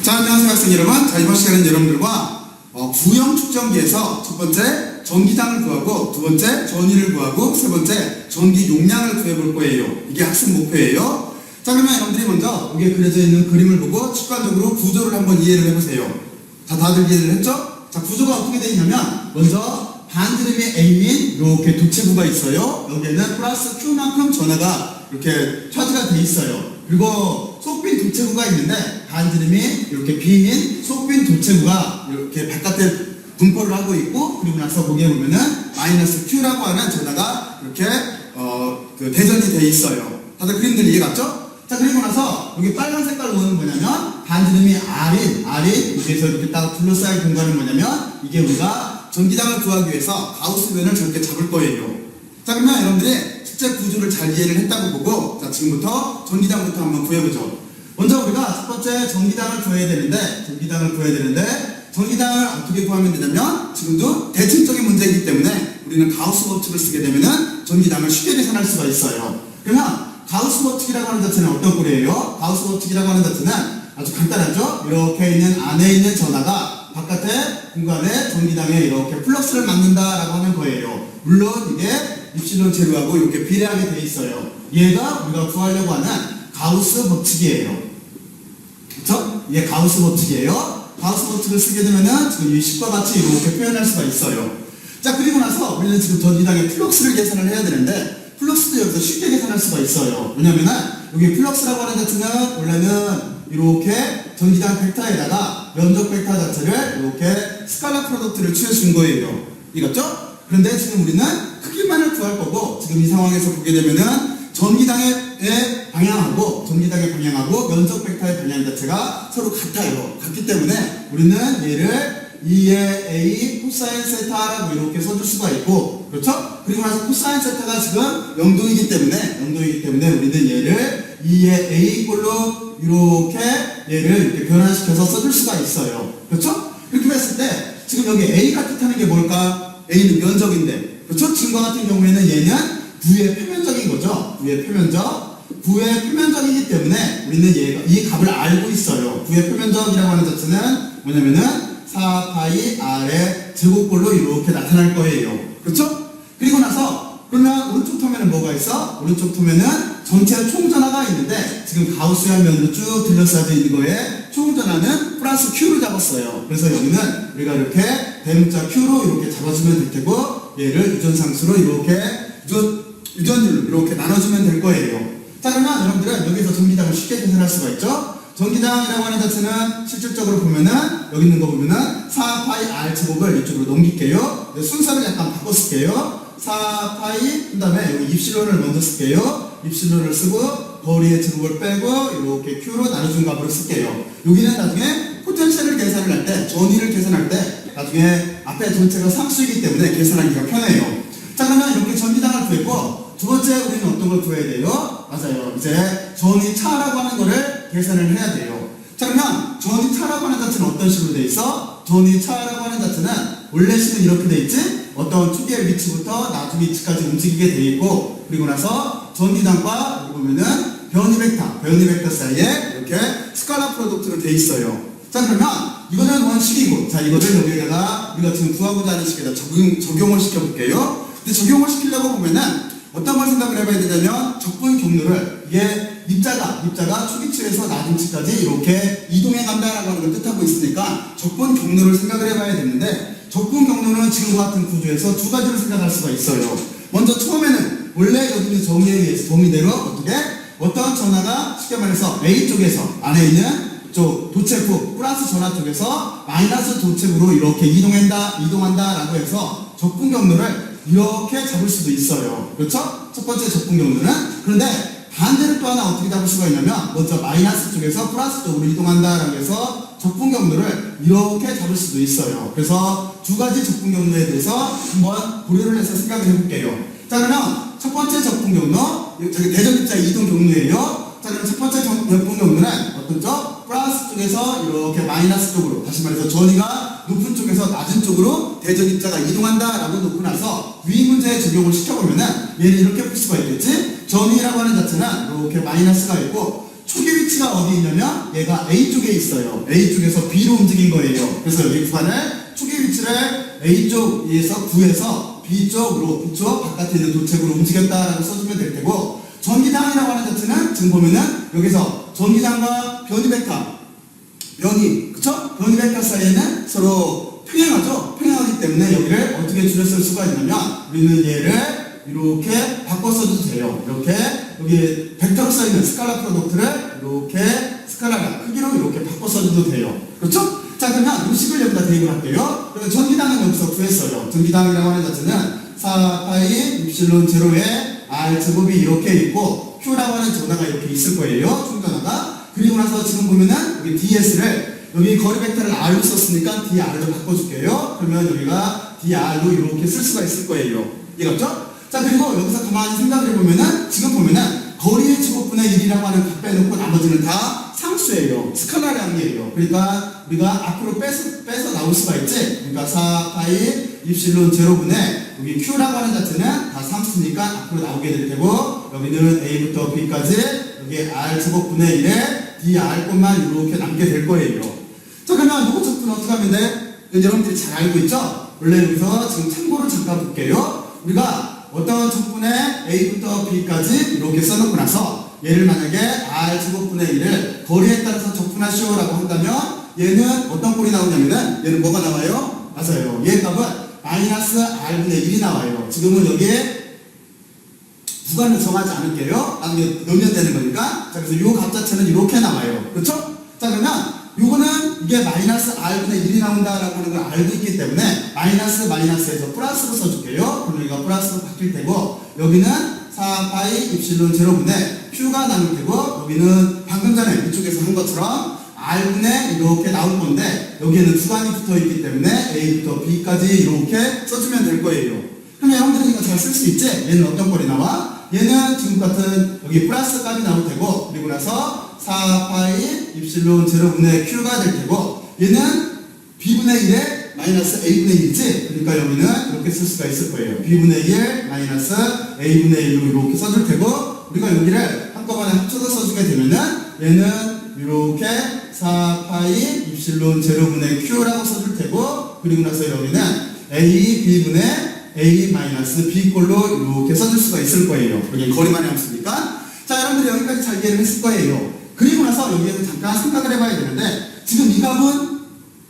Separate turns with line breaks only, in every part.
자, 안녕하세요 학생 여러분. 자, 이번 시간은 여러분들과 구형 측정기에서 첫 번째 전기장을 구하고, 두 번째 전위를 구하고, 세 번째 전기 용량을 구해볼 거예요. 이게 학습 목표예요. 자, 그러면 여러분들이 먼저 여기에 그려져 있는 그림을 보고 직관적으로 구조를 한번 이해를 해보세요. 자, 다들 이해를 했죠? 자, 구조가 어떻게 되어 있냐면, 먼저 반지름이 A인 이렇게 도체부가 있어요. 여기에는 플러스 Q만큼 전하가 이렇게 차지가 되어 있어요. 그리고 속빈 도체구가 있는데 반지름이 이렇게 B인 속빈 도체구가 이렇게 바깥에 분포를 하고 있고, 그리고 나서 거기에 보면은 마이너스 Q라고 하는 전하가 이렇게 대전이 되어 있어요. 다들 그림들 이해 갔죠? 자, 그리고 나서 여기 빨간 색깔 보는 뭐냐면 반지름이 R인 여기에서 이렇게 딱 둘러싸인 공간은 뭐냐면, 이게 우리가 전기장을 구하기 위해서 가우스면을 저렇게 잡을 거예요. 자, 그러면 여러분들이 실제 구조를 잘 이해를 했다고 보고, 자, 지금부터 전기장부터 한번 구해보죠. 먼저 우리가 첫 번째 전기장을 구해야 되는데, 전기장을 어떻게 구하면 되냐면, 지금도 대칭적인 문제이기 때문에 우리는 가우스 법칙을 쓰게 되면은 전기장을 쉽게 계산할 수가 있어요. 그러면 가우스 법칙이라고 하는 자체는 어떤 꼴이에요? 가우스 법칙이라고 하는 자체는 아주 간단하죠? 이렇게 있는 안에 있는 전하가 바깥에 공간에 전기장에 이렇게 플럭스를 만든다라고 하는 거예요. 물론 이게 입실론 재료하고 이렇게 비례하게 돼 있어요. 얘가 우리가 구하려고 하는 가우스 법칙이에요. 그쵸? 이게 가우스 법칙이에요. 가우스 법칙을 쓰게 되면은 지금 이 식과 같이 이렇게 표현할 수가 있어요. 자, 그리고 나서 우리는 지금 전기장의 플럭스를 계산을 해야 되는데, 플럭스도 여기서 쉽게 계산할 수가 있어요. 왜냐면은 여기 플럭스라고 하는 자체는 원래는 이렇게 전기장 벡터에다가 면적 벡터 자체를 이렇게 스칼라 프로덕트를 취해준 거예요. 이겼죠? 그런데 지금 우리는 크기만을 구할 거고, 지금 이 상황에서 보게 되면은 전기장의 방향하고 면적 벡터의 방향 자체가 서로 같아요. 같기 때문에 우리는 얘를 2의 A 코사인 세타라고 이렇게 써줄 수가 있고, 그렇죠? 그리고 나서 코사인 세타가 지금 0도이기 때문에 우리는 얘를 2의 A 꼴로 이렇게 얘를 이렇게 변환시켜서 써줄 수가 있어요. 그렇죠? 이렇게 했을 때 지금 여기 A가 뜻하는 게 뭘까? A는 면적인데, 그렇죠? 지금과 같은 경우에는 얘는 부의 표면적인 거죠. 부의 표면적이기 때문에 우리는 얘가 이 값을 알고 있어요. 부의 표면적이라고 하는 자체는 뭐냐면은 4파이 R의 제곱꼴로 이렇게 나타날 거예요. 그렇죠? 그리고 나서 그러면 오른쪽 터면은 뭐가 있어? 오른쪽 터면은 전체 총전하가 있는데, 지금 가우스의 면으로 쭉 둘러싸여 있는 거에 총전하는 플러스 Q를 잡았어요. 그래서 여기는 우리가 이렇게 대문자 Q로 이렇게 잡아주면 될 테고, 얘를 유전상수로 이렇게 유전율로 이렇게 나눠주면 될 거예요. 자, 그러면 여러분들은 여기서 전기장을 쉽게 계산할 수가 있죠? 전기장이라고 하는 자체는 실질적으로 보면은 여기 있는 거 보면은 4파이 R 제곱을 이쪽으로 넘길게요. 순서를 약간 바꿔쓸게요. 4파이 그 다음에 여기 입실론을 먼저 쓸게요. 입실론을 쓰고 거리의 제곱을 빼고 이렇게 Q로 나눠준 값으로 쓸게요. 여기는 나중에 포텐셜을 계산을 할 때, 전위를 계산할 때 나중에 앞에 전체가 상수이기 때문에 계산하기가 편해요. 자, 그러면 이렇게 전기장을 구했고, 두 번째 우리는 어떤 걸 구해야 돼요? 맞아요. 이제 전위차라고 하는 거를 계산을 해야 돼요. 자, 그러면 전위차라고 하는 자체는 어떤 식으로 돼 있어? 전위차라고 하는 자체는 원래 식은 이렇게 돼 있지? 어떤 투기의 위치부터 나두 위치까지 움직이게 돼 있고, 그리고 나서 전기장과 여기 보면은 변이 벡터 사이에 이렇게 스칼라 프로덕트로 돼 있어요. 자, 그러면 이거는 원식이고, 자, 이거를 여기다가 우리가 지금 구하고자 하는 식에다 적용을 시켜볼게요. 근데 적용을 시키려고 보면은 어떤 걸 생각을 해봐야 되냐면, 적분 경로를, 이게 입자가 초기치에서 낮은치까지 이렇게 이동해 간다라고 하는 걸 뜻하고 있으니까 적분 경로를 생각을 해봐야 되는데, 적분 경로는 지금과 같은 구조에서 두 가지를 생각할 수가 있어요. 먼저 처음에는 원래 여기 있는 정의에 의해서 정의대로 어떤 전하가 쉽게 말해서 A 쪽에서 안에 있는 쪽 도체부 플러스 전하 쪽에서 마이너스 도체부로 이렇게 이동한다라고 해서 적분 경로를 이렇게 잡을 수도 있어요. 그렇죠? 첫 번째 적분 경로는. 그런데 반대로 또 하나 어떻게 잡을 수가 있냐면, 먼저 마이너스 쪽에서 플러스 쪽으로 이동한다라고 해서 적분 경로를 이렇게 잡을 수도 있어요. 그래서 두 가지 적분 경로에 대해서 한번 고려를 해서 생각을 해볼게요. 자, 그러면 첫 번째 적분 경로, 저기 대전입자 이동 경로예요. 자, 그럼 첫 번째 적분 경로는 어떻죠? 플러스 쪽에서 이렇게 마이너스 쪽으로, 다시 말해서 전위가 높은 쪽에서 낮은 쪽으로 대전입자가 이동한다라고 놓고 나서 위 문제에 적용을 시켜보면은 얘는 이렇게 풀 수가 있겠지? 전위라고 하는 자체는 이렇게 마이너스가 있고, 초기 위치가 어디 있냐면 얘가 A 쪽에 있어요. A 쪽에서 B로 움직인 거예요. 그래서 여기 구간을 초기 위치를 A 쪽에서 구해서 B 쪽으로 그쪽 바깥에 있는 도책으로 움직였다라고 써주면 될 테고, 전기장이라고 하는 자체는 지금 보면은 여기서 전기장과 변이 벡터, 그쵸? 변이 벡터 사이에는 서로 평행하죠? 평행하기 때문에 여기를 어떻게 줄여 쓸 수가 있냐면 우리는 얘를 이렇게 바꿔 써도 돼요. 이렇게 여기 벡터로 써있는 스칼라 프로덕트를 이렇게 스칼라 크기로 이렇게 바꿔 써도 돼요. 그렇죠? 자, 그러면 이 식을 여기다 대입을 할게요. 그래서 전기당은 여기서 구했어요. 전기당이라고 하는 자체는 4파이 입실론 제로에 R 제곱이 이렇게 있고 Q라고 하는 전화가 이렇게 있을 거예요. 충전화가. 그리고 나서 지금 보면은 여기 DS를 여기 거리 벡터를 R로 썼으니까 DR로 바꿔줄게요. 그러면 여기가 DR로 이렇게 쓸 수가 있을 거예요. 이해갔죠? 자, 그리고 여기서 가만히 생각을 해보면은 지금 보면은 거리의 제곱분의 1이라고 하는 값 빼놓고 나머지는 다 상수예요. 스칼라량이에요. 그러니까 우리가 앞으로 빼서 나올 수가 있지. 그러니까 4파이 입실론 제로분의 여기 Q라고 하는 자체는 다 상수니까 앞으로 나오게 될 테고, 여기는 A부터 B까지 여기 R 제곱분의 1에 DR 것만 이렇게 남게 될 거예요. 자, 그러면 이거 적분 어떻게 하면 돼? 여러분들이 잘 알고 있죠? 원래 여기서 지금 참고를 잠깐 볼게요. 우리가 어떤 적분에 A부터 B까지 이렇게 써놓고 나서 얘를 만약에 R 제곱분의 1을 거리에 따라서 적분하시오라고 한다면 얘는 어떤 꼴이 나오냐면은 얘는 뭐가 나와요? 맞아요. 얘 값은 마이너스 R분의 1이 나와요. 지금은 여기에 구간을 정하지 않을게요. 나중에 넣으면 되는 거니까. 자, 그래서 요 값 자체는 이렇게 나와요. 그렇죠? 자, 그러면 요거는 이게 마이너스 R분의 1이 나온다라고 하는 걸 알고 있기 때문에 마이너스에서 플러스로 써줄게요. 그럼 여기가 플러스로 바뀔 테고, 여기는 4파이 입실론 제로분의 Q가 나올 테고, 여기는 방금 전에 이쪽에서 한 것처럼 R분의 이렇게 나올 건데, 여기에는 구간이 붙어 있기 때문에 A부터 B까지 이렇게 써주면 될 거예요. 그럼 여러분들이 이거 잘 쓸 수 있지? 얘는 어떤 꼴이 나와? 얘는 지금 같은 여기 플러스 값이 나올 테고, 그리고 나서 4파이 입실론 제로분의 Q가 될 테고, 얘는 B분의 1에 마이너스 A분의 1이지? 그러니까 여기는 이렇게 쓸 수가 있을 거예요. B분의 1 마이너스 A분의 1로 이렇게 써줄 테고, 우리가 여기를 한꺼번에 합쳐서 써주게 되면은 얘는 이렇게 4파이 입실론 제로분의 Q라고 써줄 테고, 그리고 나서 여기는 A, B분의 A 마이너스 B 꼴로 이렇게 써줄 수가 있을 거예요. 여기 거리만이 없으니까. 자, 여러분들이 여기까지 잘 이해를 했을 거예요. 그리고 나서 여기에서 잠깐 생각을 해봐야 되는데, 지금 이 값은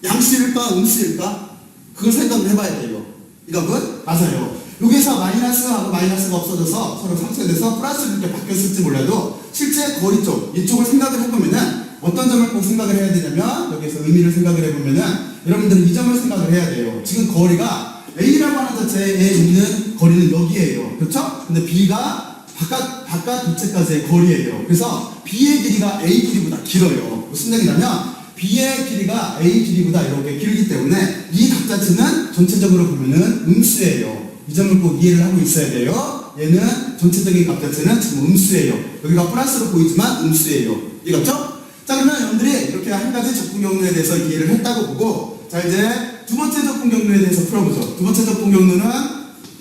양수일까 음수일까? 그걸 생각을 해봐야 돼요. 이 값은? 맞아요. 여기서 마이너스하고 마이너스가 없어져서 서로 상쇄 돼서 플러스로 이렇게 바뀌었을지 몰라도 실제 거리 쪽, 이쪽을 생각을 해보면은 어떤 점을 꼭 생각을 해야 되냐면, 여기서 의미를 생각을 해보면은 여러분들은 이 점을 생각을 해야 돼요. 지금 거리가 A라고 하는 자체에 있는 거리는 여기에요. 그렇죠? 근데 B가 바깥 도체까지의 거리예요. 그래서 B의 길이가 A 길이보다 길어요. 무슨 얘기냐면 B의 길이가 A 길이보다 이렇게 길기 때문에 이 값 자체는 전체적으로 보면은 음수예요. 이 점을 꼭 이해를 하고 있어야 돼요. 얘는 전체적인 값 자체는 지금 음수예요. 여기가 플러스로 보이지만 음수예요. 이해갔죠? 자, 그러면 여러분들이 이렇게 한 가지 적분 경로에 대해서 이해를 했다고 보고, 자, 이제 두 번째 적분 경로에 대해서 풀어보죠. 두 번째 적분 경로는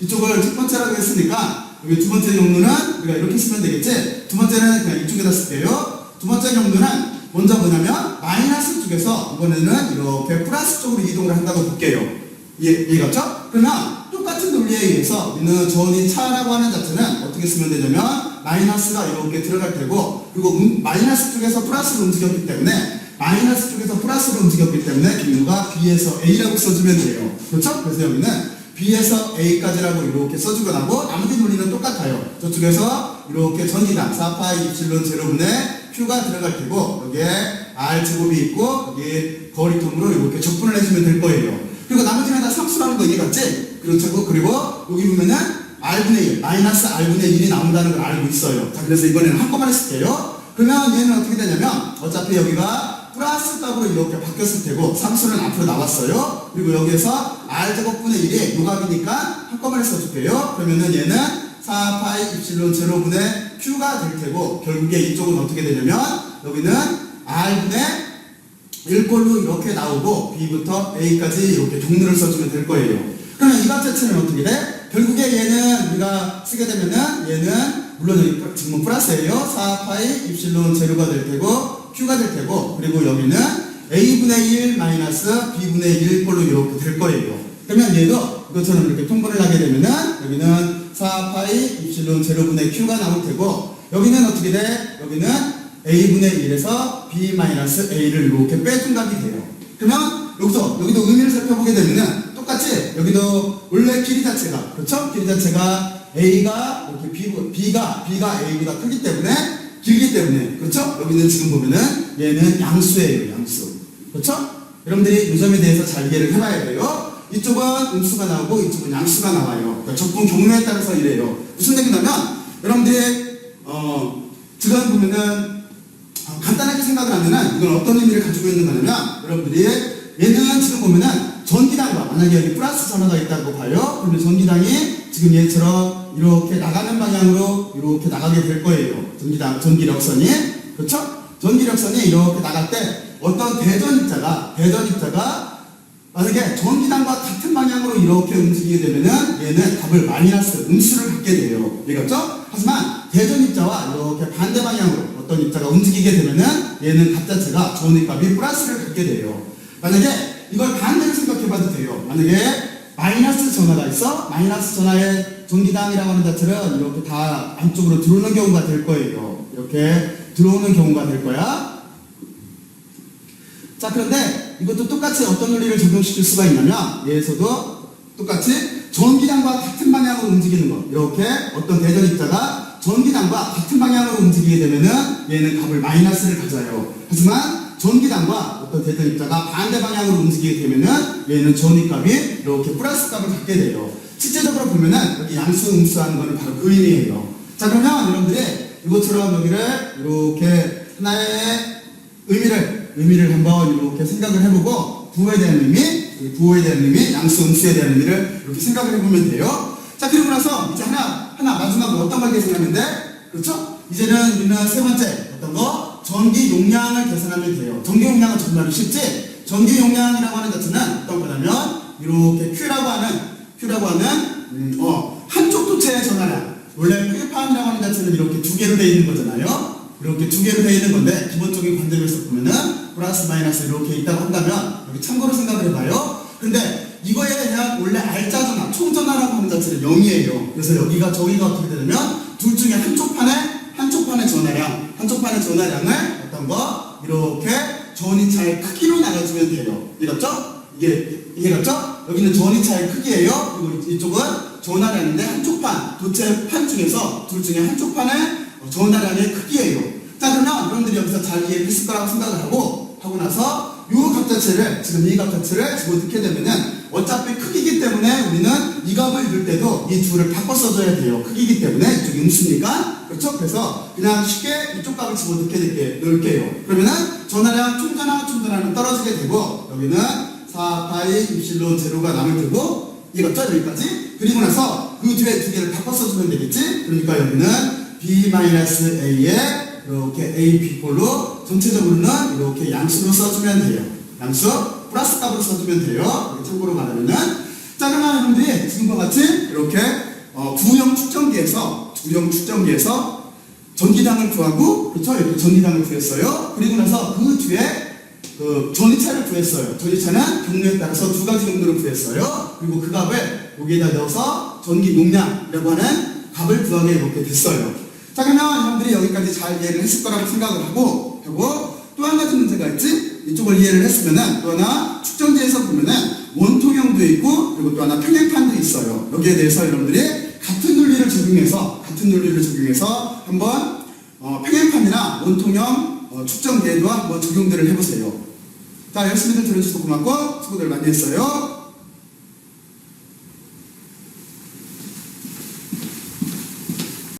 이쪽을 첫 번째라고 했으니까 여기 두 번째 경로는 우리가 이렇게 쓰면 되겠지? 두 번째는 그냥 이쪽에다 쓸게요. 두 번째 경로는 먼저 뭐냐면 마이너스 쪽에서 이번에는 이렇게 플러스 쪽으로 이동을 한다고 볼게요. 이해갔죠? 그러면 똑같은 논리에 의해서 우리는 전이 차라고 하는 자체는 어떻게 쓰면 되냐면 마이너스가 이렇게 들어갈 테고, 그리고 마이너스 쪽에서 플러스로 움직였기 때문에 마이너스 쪽에서 플러스로 움직였기 때문에 경로가 B에서 A라고 써주면 돼요. 그렇죠? 그래서 여기는 B에서 A까지라고 이렇게 써주고 나고, 나머지 논리는 똑같아요. 저쪽에서 이렇게 전이당 4파이 입실론 제로분의 Q가 들어갈 테고, 여기에 R 제곱이 있고 여기에 거리통으로 이렇게 적분을 해주면 될 거예요. 그리고 나머지는 다 상수라는 거 이해갔지? 그렇죠? 그리고 여기 보면은 R분의 1, 마이너스 R분의 1이 나온다는 걸 알고 있어요. 자, 그래서 이번에는 한꺼번에 쓸게요. 그러면 얘는 어떻게 되냐면 어차피 여기가 플러스 값으로 이렇게 바뀌었을 테고 상수는 앞으로 나왔어요. 그리고 여기에서 R제곱분의 1이 요값이니까 한꺼번에 써줄게요. 그러면은 얘는 4파이 입실론 제로분의 Q가 될 테고, 결국에 이쪽은 어떻게 되냐면 여기는 R분의 1꼴로 이렇게 나오고 B부터 A까지 이렇게 종류를 써주면 될 거예요. 그러면 이 값 자체는 어떻게 돼? 결국에 얘는 우리가 쓰게 되면은 얘는 물론 여기 지금은 플러스예요. 4파이 입실론 제로가 될 테고 Q가 될 테고, 그리고 여기는 A분의 1 마이너스 B분의 1 꼴로 이렇게 될 거예요. 그러면 얘도 이것처럼 이렇게 통분을 하게 되면은 여기는 4파이 입실론 제로분의 Q가 나올 테고, 여기는 어떻게 돼? 여기는 A분의 1에서 B 마이너스 A를 이렇게 빼준 값이 돼요. 그러면 여기서 여기도 의미를 살펴보게 되면은 똑같이 여기도 원래 길이 자체가, 그렇죠? 길이 자체가 A가 이렇게 B가 A보다 크기 때문에, 길기 때문에, 그렇죠? 여기는 지금 보면은 얘는 양수예요, 양수. 그렇죠? 여러분들이 이 점에 대해서 잘 이해를 해봐야 돼요. 이쪽은 음수가 나오고 이쪽은 양수가 나와요. 그러니까 적분 경로에 따라서 이래요. 무슨 얘기냐면 여러분들이 지금 보면은 간단하게 생각을 하면은 이건 어떤 의미를 가지고 있는 거냐면, 여러분들이 얘는 지금 보면은 전기당과, 만약에 여기 플러스 전화가 있다고 봐요. 그러면 전기당이 지금 얘처럼 이렇게 나가는 방향으로 이렇게 나가게 될 거예요. 전기력선이. 그렇죠? 전기력선이 이렇게 나갈 때 어떤 대전입자가 만약에 전기당과 같은 방향으로 이렇게 움직이게 되면은 얘는 값을 마이너스 음수를 갖게 돼요. 이해갔죠? 하지만 대전입자와 이렇게 반대 방향으로 어떤 입자가 움직이게 되면은 얘는 값 자체가 전위값이 플러스를 갖게 돼요. 만약에 이걸 반대로 생각해 봐도 돼요. 만약에 마이너스 전화가 있어? 마이너스 전화의 전기당이라고 하는 자체는 이렇게 다 안쪽으로 들어오는 경우가 될 거예요. 이렇게 들어오는 경우가 될 거야. 자, 그런데 이것도 똑같이 어떤 논리를 적용시킬 수가 있냐면, 얘에서도 똑같이 전기당과 같은 방향으로 움직이는 것. 이렇게 어떤 대전 입자가 전기당과 같은 방향으로 움직이게 되면은 얘는 값을 마이너스를 가져요. 하지만 전기당과 어떤 대전 입자가 반대 방향으로 움직이게 되면은 얘는 전위값이 이렇게 플러스 값을 갖게 돼요. 실제적으로 보면은 여기 양수, 음수하는 거는 바로 그 의미예요. 자, 그러면 여러분들이 이것처럼 여기를 이렇게 하나의 의미를 한번 이렇게 생각을 해보고, 부호에 대한 의미, 양수, 음수에 대한 의미를 이렇게 생각을 해보면 돼요. 자, 그리고 나서 이제 하나 마지막으로 어떤 걸 계산하면 돼? 그렇죠? 이제는 우리는 세 번째 어떤 거? 전기 용량을 계산하면 돼요. 전기 용량은 정말 쉽지? 전기 용량이라고 하는 자체는 어떤 거냐면 이렇게 Q라고 하는 한쪽 도체의 전하량. 원래 표기파함이라고 하는 자체는 이렇게 두 개로 되어 있는 거잖아요. 이렇게 두 개로 되어 있는 건데, 기본적인 관점에서 보면은 플러스 마이너스 이렇게 있다고 한다면 여기 참고로 생각을 해봐요. 근데 이거에 그냥 원래 알짜전화, 총전화라고 하는 자체는 0이에요. 그래서 저기가 어떻게 되냐면 둘 중에 한쪽 판의 전하량을 어떤 거 이렇게 전위차의 크기로 나눠주면 돼요. 이해갔죠? 이해갔죠? 여기는 전위차의 크기예요. 그리고 이쪽은 전하량인데 도체 판 중에서 둘 중에 한쪽 판의 전하량의 크기예요. 자, 그러면 여러분들이 여기서 잘 이해를 했을 거라고 생각을 하고 나서 이 값 자체를 집어넣게 되면은 어차피 크기이기 때문에 우리는 이 값을 넣을 때도 이 둘을 바꿔 써줘야 돼요. 크기이기 때문에 이쪽이 음수니까. 그렇죠? 그래서 그냥 쉽게 이쪽 값을 넣을게요. 그러면은 전하량, 총전하는 떨어지게 되고, 여기는 4파이 입실론 제로가 남을 테고, 이해갔죠? 여기까지. 그리고 나서 그 뒤에 두 개를 바꿔 써주면 되겠지? 그러니까 여기는 B-A에 이렇게 A, B 꼴로 전체적으로는 이렇게 양수로 써주면 돼요. 양수 플러스 값으로 써주면 돼요. 참고로 말하면은. 자, 그러면 여러분들이 지금과 같이 이렇게 구형 축전기에서 전기당을 구하고, 그렇죠? 이렇게 전기당을 구했어요. 그리고 나서 그 뒤에 전위차를 구했어요. 전위차는 경로에 따라서 두 가지 정도를 구했어요. 그리고 그 값을 여기에다 넣어서 전기 용량이라고 하는 값을 구하게 이렇게 됐어요. 자, 그러면 여러분들이 여기까지 잘 이해를 했을 거라고 생각을 하고 또 한 가지 문제가 있지? 이쪽을 이해를 했으면은 또 하나 축전지에서 보면은 원통형도 있고, 그리고 또 하나 평행판도 있어요. 여기에 대해서 여러분들이 같은 논리를 적용해서 한번 평행판이나 원통형 축전기에도 한번 적용들을 해보세요. 자, 열심히들 들어주셔서 고맙고 수고들 많이 했어요.